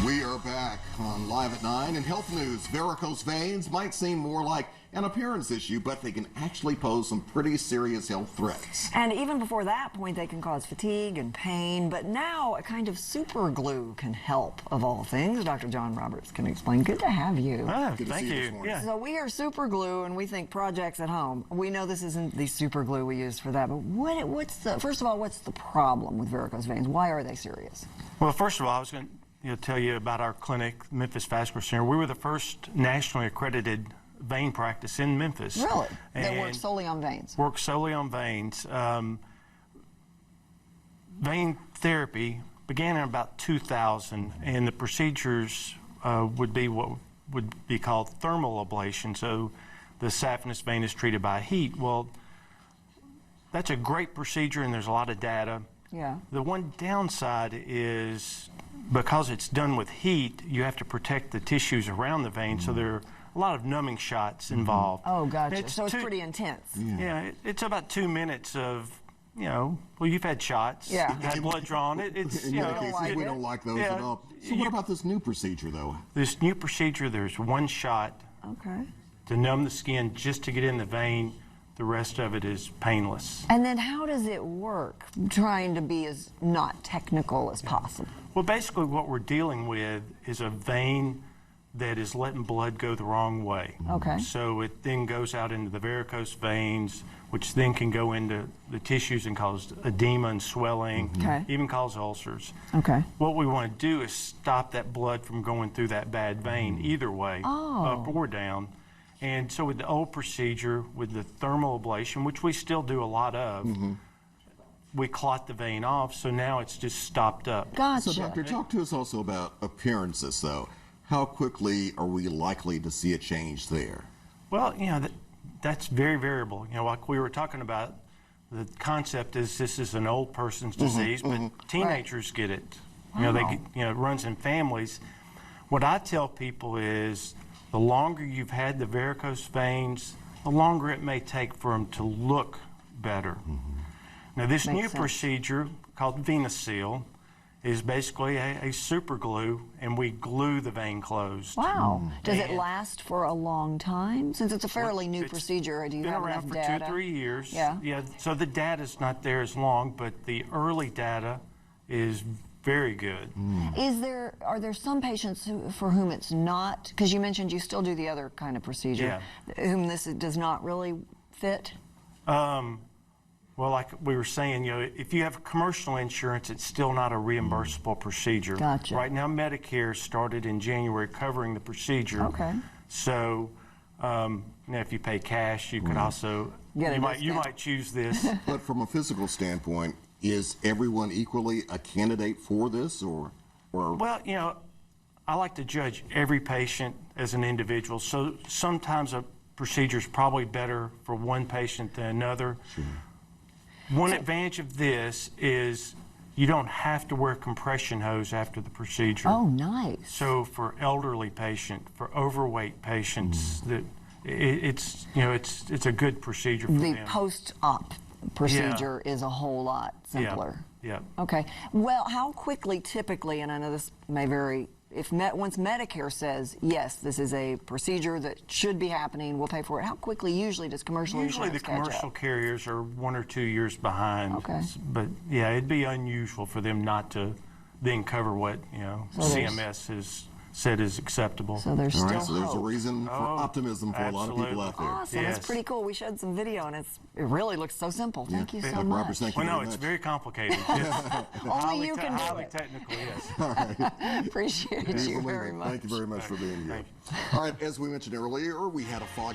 We are back on Live at 9 in health news. Varicose veins might seem more like an appearance issue, but they can actually pose some pretty serious health threats. And even before that point, they can cause fatigue and pain. But now a kind of super glue can help, of all things. Dr. John Roberts can explain. Good to have you. Good to Thank see you. this morning. Yeah. So we hear super glue and we think projects at home. We know this isn't the super glue we use for that. But first of all, what's the problem with varicose veins? Why are they serious? Well, first of all, I was going to tell you about our clinic, Memphis Vascular Center. We were the first nationally accredited vein practice in Memphis. Really? That And works solely on veins? Works solely on veins. Vein therapy began in about 2000, and the procedures would be what would be called thermal ablation. So the saphenous vein is treated by heat. Well, that's a great procedure, and there's a lot of data. Yeah. The one downside is because it's done with heat, you have to protect the tissues around the vein, so there are a lot of numbing shots involved. Oh, gotcha. So it's pretty intense. Yeah, it's about 2 minutes of, well, you've had shots. Yeah. You've had blood drawn. It's, In many cases, like we it. don't like those Yeah. at all. So what about this new procedure, though? This new procedure, there's one shot Okay. to numb the skin just to get in the vein. The rest of it is painless. And then how does it work? Trying to be as not technical as possible. Well, basically what we're dealing with is a vein that is letting blood go the wrong way. Okay. So it then goes out into the varicose veins, which then can go into the tissues and cause edema and swelling, Okay. even cause ulcers. Okay. What we want to do is stop that blood from going through that bad vein either way, up or down. And so with the old procedure, with the thermal ablation, which we still do a lot of, we clot the vein off, so now it's just stopped up. Gotcha. So, Doctor, talk to us also about appearances, though. How quickly are we likely to see a change there? Well, that's very variable. Like we were talking about, the concept is this is an old person's disease, but teenagers get it. It runs in families. What I tell people is the longer you've had the varicose veins, the longer it may take for them to look better. Now, this Makes new sense. procedure called VenaSeal is basically a super glue, and we glue the vein closed. Wow. Does it And last for a long time? Since it's a fairly new It's procedure, do you been have around enough for data? 2-3 years. Yeah. So the data's not there as long, but the early data is very good. Are there some patients for whom it's not, because you mentioned you still do the other kind of procedure, whom this does not really fit? Well, like we were saying, if you have commercial insurance, it's still not a reimbursable procedure. Gotcha. Right now, Medicare started in January covering the procedure. Okay. So, if you pay cash, you could also, Get a you discount. might choose this. But from a physical standpoint, is everyone equally a candidate for this, or? Well, I like to judge every patient as an individual. So sometimes a procedure is probably better for one patient than another. Sure. One advantage of this is you don't have to wear compression hose after the procedure. Oh, nice. So for elderly patients, for overweight patients, it's a good procedure for The them. post-op procedure is a whole lot simpler. Yeah. Okay. Well, how quickly typically, and I know this may vary, once Medicare says, yes, this is a procedure that should be happening, we'll pay for it, how quickly usually does commercial Usually the insurance catch commercial up? carriers are 1 or 2 years behind. Okay. But yeah, it'd be unusual for them not to then cover what CMS has said is acceptable. So there's All still right, so there's a hope. reason for optimism for a lot of people out there. Awesome. Yes. That's pretty cool. We showed some video, and it really looks so simple. Thank you so Dr. much. Roberts, thank you Well, no, very it's much. very complicated. It's Only you can do highly it. technical, yes. Appreciate Can you you believe very it? much. Thank you very much for being here. Thank you. All right, as we mentioned earlier, we had a fog